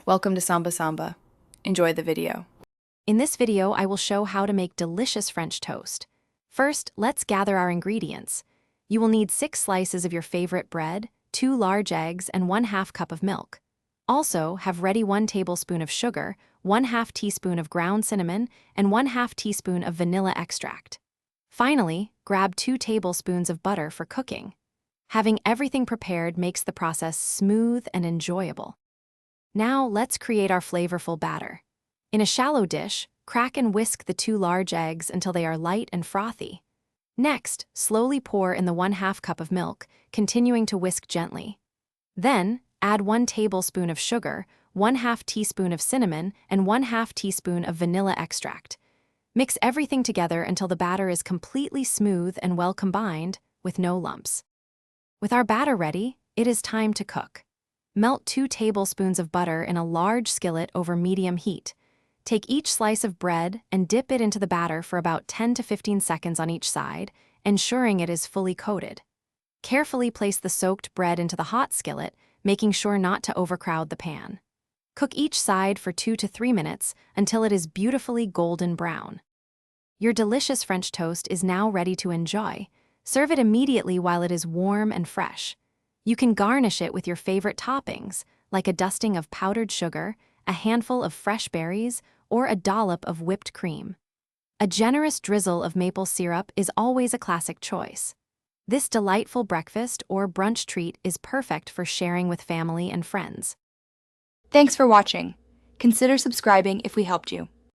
Welcome to Samba Samba. Enjoy the video. In this video, I will show how to make delicious French toast. First, let's gather our ingredients. You will need 6 slices of your favorite bread, 2 large eggs, and 1/2 cup of milk. Also, have ready 1 tablespoon of sugar, 1/2 teaspoon of ground cinnamon, and 1/2 teaspoon of vanilla extract. Finally, grab 2 tablespoons of butter for cooking. Having everything prepared makes the process smooth and enjoyable. Now, let's create our flavorful batter. In a shallow dish, crack and whisk the 2 large eggs until they are light and frothy. Next, slowly pour in the 1/2 cup of milk, continuing to whisk gently. Then, add 1 tablespoon of sugar, 1/2 teaspoon of cinnamon, and 1/2 teaspoon of vanilla extract. Mix everything together until the batter is completely smooth and well combined, with no lumps. With our batter ready, it is time to cook. Melt 2 tablespoons of butter in a large skillet over medium heat. Take each slice of bread and dip it into the batter for about 10 to 15 seconds on each side, ensuring it is fully coated. Carefully place the soaked bread into the hot skillet, making sure not to overcrowd the pan. Cook each side for 2 to 3 minutes until it is beautifully golden brown. Your delicious French toast is now ready to enjoy. Serve it immediately while it is warm and fresh. You can garnish it with your favorite toppings, like a dusting of powdered sugar, a handful of fresh berries, or a dollop of whipped cream. A generous drizzle of maple syrup is always a classic choice. This delightful breakfast or brunch treat is perfect for sharing with family and friends. Thanks for watching. Consider subscribing if we helped you.